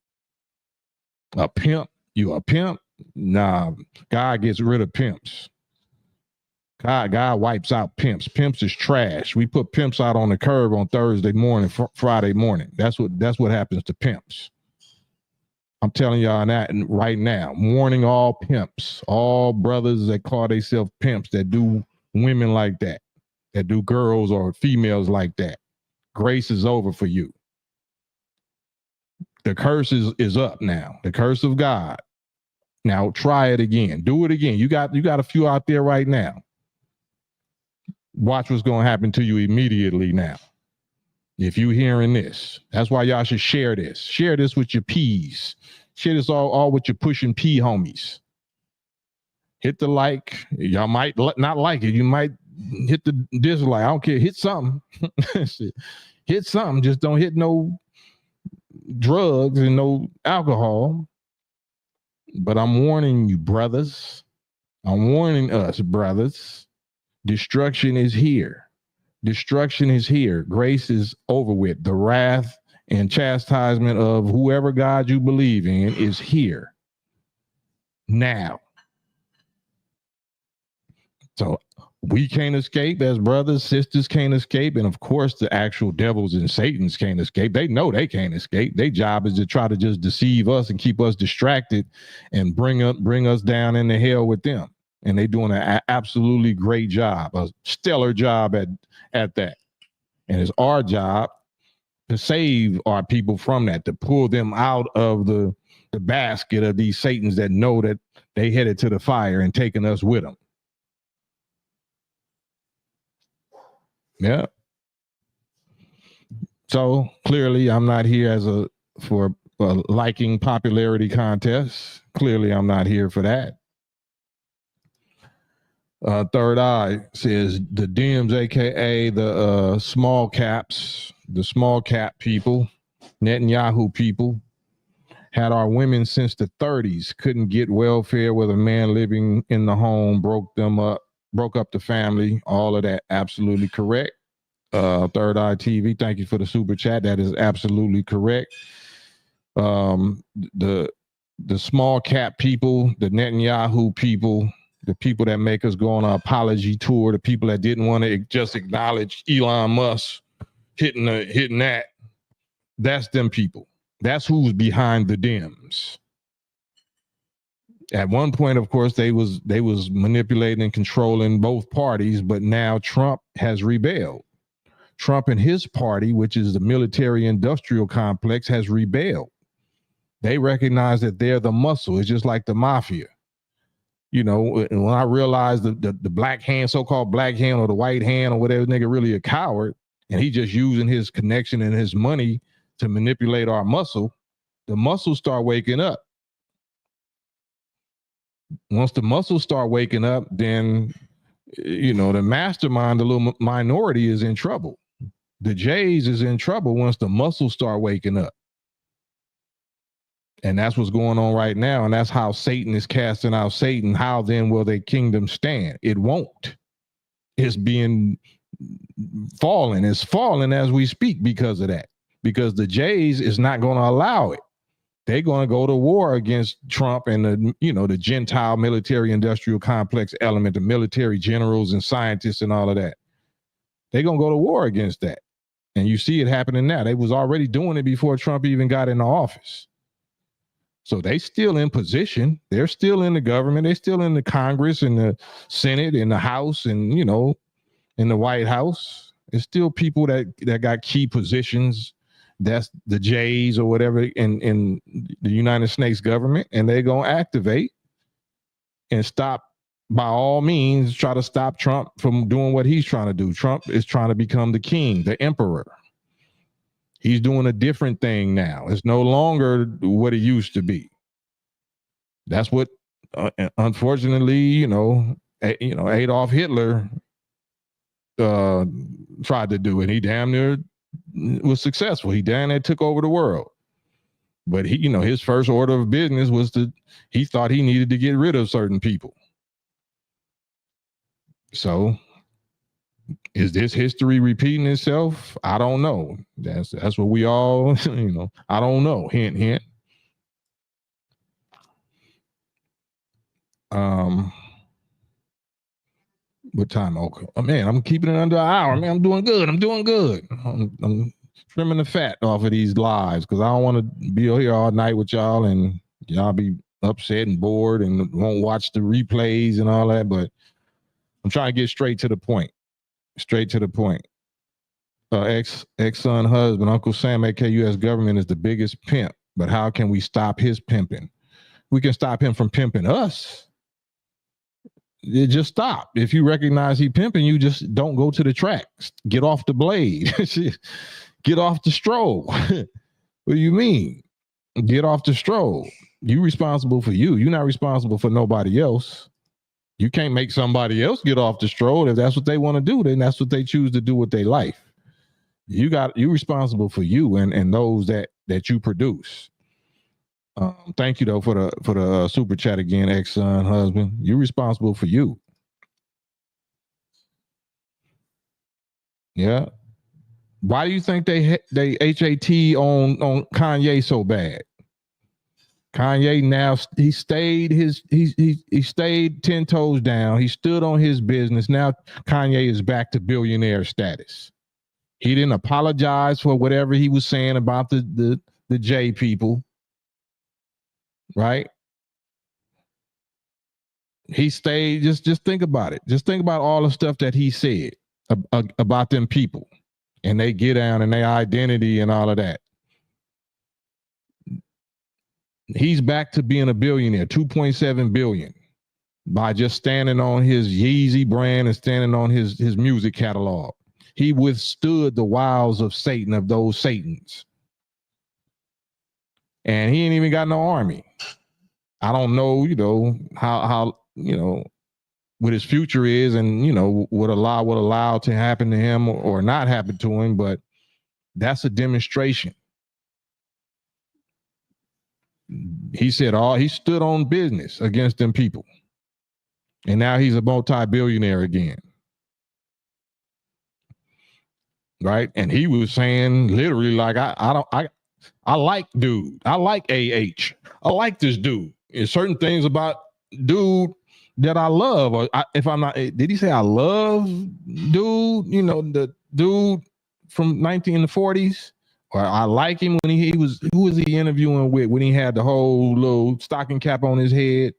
A pimp? You a pimp? Nah, God gets rid of pimps. God wipes out pimps. Pimps is trash. We put pimps out on the curb on Thursday morning, Friday morning. That's what happens to pimps. I'm telling y'all that right now. Warning all pimps, all brothers that call themselves pimps, that do women like that do girls or females like that. Grace is over for you. The curse is up now. The curse of God. Now try it again. Do it again. You got a few out there right now. Watch what's going to happen to you immediately now. If you hearing this, that's why y'all should share this. Share this with your P's. Share this all with your pushing P homies. Hit the like. Y'all might not like it. You might hit the dislike. I don't care. Hit something. Hit something. Just don't hit no drugs and no alcohol. But I'm warning you, brothers. I'm warning us, brothers. Destruction is here. Destruction is here. Grace is over with. The wrath and chastisement of whoever God you believe in is here now. So we can't escape as brothers, sisters can't escape. And of course, the actual devils and Satans can't escape. They know they can't escape. Their job is to try to just deceive us and keep us distracted and bring us down into hell with them. And they're doing an absolutely great job, a stellar job at that. And it's our job to save our people from that, to pull them out of the basket of these Satans that know that they headed to the fire and taking us with them. Yeah. So clearly I'm not here for a liking popularity contest. Clearly I'm not here for that. Third Eye says the Dems, aka the small caps, the small cap people, Netanyahu people, had our women since the 30s, couldn't get welfare with a man living in the home, broke up the family, all of that. Absolutely correct. Third Eye TV, thank you for the super chat. That is absolutely correct. The small cap people, the Netanyahu people, the people that make us go on an apology tour, the people that didn't want to just acknowledge Elon Musk hitting that, that's them people. That's who's behind the Dems. At one point, of course, they was manipulating and controlling both parties, but now Trump has rebelled. Trump and his party, which is the military-industrial complex, has rebelled. They recognize that they're the muscle. It's just like the mafia. You know, when I realized the black hand, so-called black hand or the white hand or whatever, nigga really a coward, and he just using his connection and his money to manipulate our muscle, the muscles start waking up. Once the muscles start waking up, then, you know, the mastermind, the little minority is in trouble. The Jays is in trouble once the muscles start waking up. And that's what's going on right now. And that's how Satan is casting out Satan. How then will their kingdom stand? It won't. It's being falling. It's falling as we speak because of that. Because the Jays is not going to allow it. They're going to go to war against Trump and the Gentile military industrial complex element, the military generals and scientists and all of that. They're going to go to war against that. And you see it happening now. They was already doing it before Trump even got into office. So they still in position. They're still in the government. They're still in the Congress and the Senate and the House and, you know, in the White House. There's still people that got key positions. That's the Jays or whatever in the United States government. And they're going to activate and stop, by all means, try to stop Trump from doing what he's trying to do. Trump is trying to become the king, the emperor. He's doing a different thing now. It's no longer what it used to be. That's what, unfortunately, Adolf Hitler tried to do, and he damn near was successful. He damn near took over the world. But he, his first order of business was he thought he needed to get rid of certain people. So is this history repeating itself? I don't know. That's what we all, I don't know. Hint, hint. What time? Okay. Oh man, I'm keeping it under an hour. Man, I'm doing good. I'm trimming the fat off of these lives because I don't want to be here all night with y'all and y'all be upset and bored and won't watch the replays and all that. But I'm trying to get straight to the point. Ex-son husband, Uncle Sam, aka U.S. government, is the biggest pimp. But how can we stop his pimping? We can stop him from pimping us. It just stop. If you recognize he pimping, you just don't go to the track. Get off the blade. Get off the stroll. What do you mean? Get off the stroll. You responsible for you. You're not responsible for nobody else. You can't make somebody else get off the stroll. If that's what they want to do, then that's what they choose to do with their life. You responsible for you and those that you produce. Thank you though for the super chat again, ex-son husband. You're responsible for you. Yeah. Why do you think they HAT on Kanye so bad? Kanye now he stayed 10 toes down. He stood on his business. Now Kanye is back to billionaire status. He didn't apologize for whatever he was saying about the J people. Right? He stayed. Just think about it. Just think about all the stuff that he said about them people, and they get down and their identity and all of that. He's back to being a billionaire, 2.7 billion, by just standing on his Yeezy brand and standing on his music catalog. He withstood the wiles of Satan, of those Satans, and he ain't even got no army. I don't know, how what his future is and, what allow to happen to him or not happen to him, but that's a demonstration. He said he stood on business against them people. And now he's a multi-billionaire again. Right? And he was saying literally like, I like dude. I like AH. I like this dude. There's certain things about dude that I love. Or if I'm not, did he say I love dude? The dude from 1940s. Or I like him when he was. Who was he interviewing with when he had the whole little stocking cap on his head?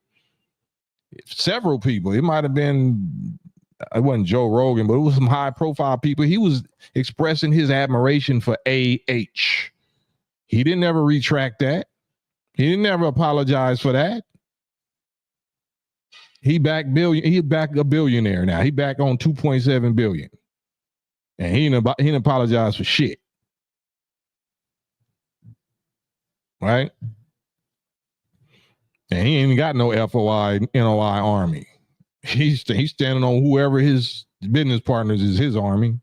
Several people. It might have been. It wasn't Joe Rogan, but it was some high profile people. He was expressing his admiration for AH. He didn't ever retract that. He didn't ever apologize for that. He back a billionaire now. He back on 2.7 billion. And he didn't apologize for shit. Right? And he ain't got no FOI, NOI army. He's standing on whoever his business partners is his army.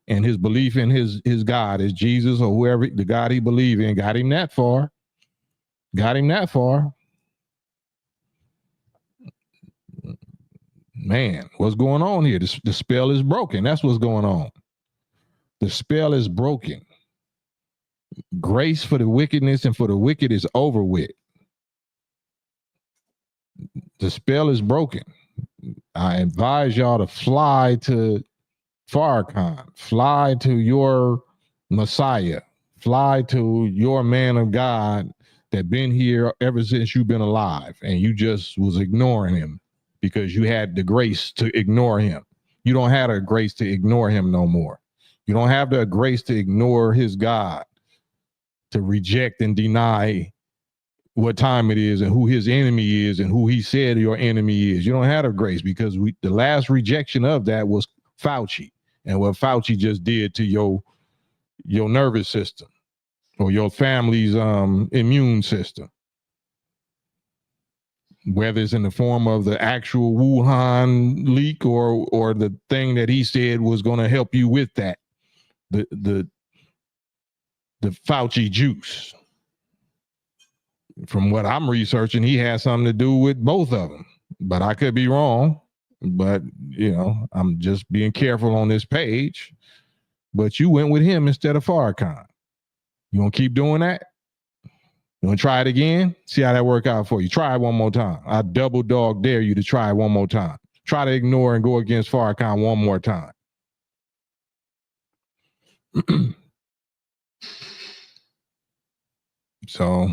And his belief in his God is Jesus or whoever the God he believed in got him that far. Man, what's going on here? The spell is broken. That's what's going on. The spell is broken. Grace for the wickedness and for the wicked is over with. The spell is broken. I advise y'all to fly to Farrakhan, fly to your Messiah, fly to your man of God that been here ever since you've been alive, and you just was ignoring him because you had the grace to ignore him. You don't have the grace to ignore him no more. You don't have the grace to ignore his God, to reject and deny what time it is and who his enemy is and who he said your enemy is. You don't have the grace because the last rejection of that was Fauci and what Fauci just did to your nervous system or your family's immune system. Whether it's in the form of the actual Wuhan leak or the thing that he said was going to help you with that, the Fauci juice. from what I'm researching, he has something to do with both of them, but I could be wrong. But I'm just being careful on this page. But you went with him instead of Farrakhan. You gonna keep doing that? You wanna try it again? See how that work out for you. Try it one more time. I double dog dare you to try it one more time. Try to ignore and go against Farrakhan one more time. So,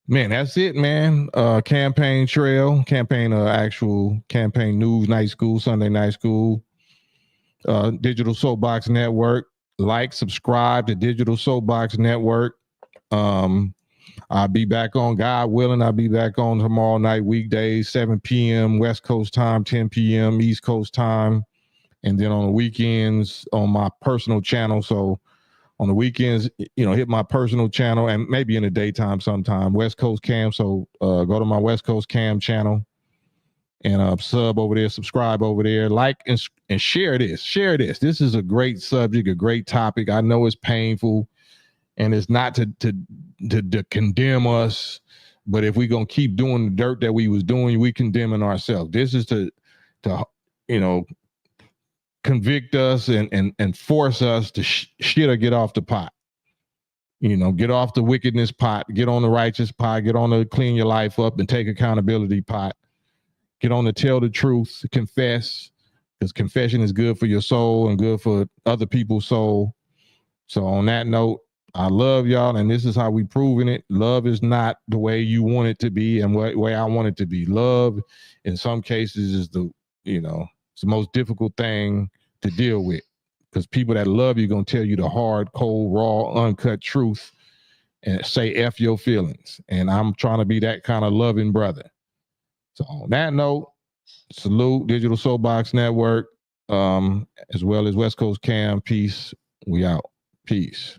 man, that's it, man. Campaign trail, actual campaign news, night school, Sunday night school, Digital Soapbox Network. Like, subscribe to Digital Soapbox Network. I'll be back on, God willing, I'll be back on tomorrow night, weekdays, 7 p.m. West Coast time, 10 p.m. East Coast time. And then on the weekends on my personal channel. So on the weekends, hit my personal channel, and maybe in the daytime sometime, West Coast Cam. So go to my West Coast Cam channel and sub over there, subscribe over there, like and share this. Share this. This is a great subject, a great topic. I know it's painful, and it's not to condemn us, but if we're gonna keep doing the dirt that we was doing, we condemning ourselves. This is to convict us and force us to shit or get off the pot. Get off the wickedness pot, get on the righteous pot, get on the clean your life up and take accountability pot, get on the tell the truth, confess, because confession is good for your soul and good for other people's soul. So on that note, I love y'all, and this is how we proving it. Love is not the way you want it to be and what way I want it to be. Love, in some cases, is it's the most difficult thing to deal with, because people that love you gonna tell you the hard, cold, raw, uncut truth and say F your feelings. And I'm trying to be that kind of loving brother. So on that note, salute Digital Soapbox Network, as well as West Coast Cam. Peace. We out. Peace.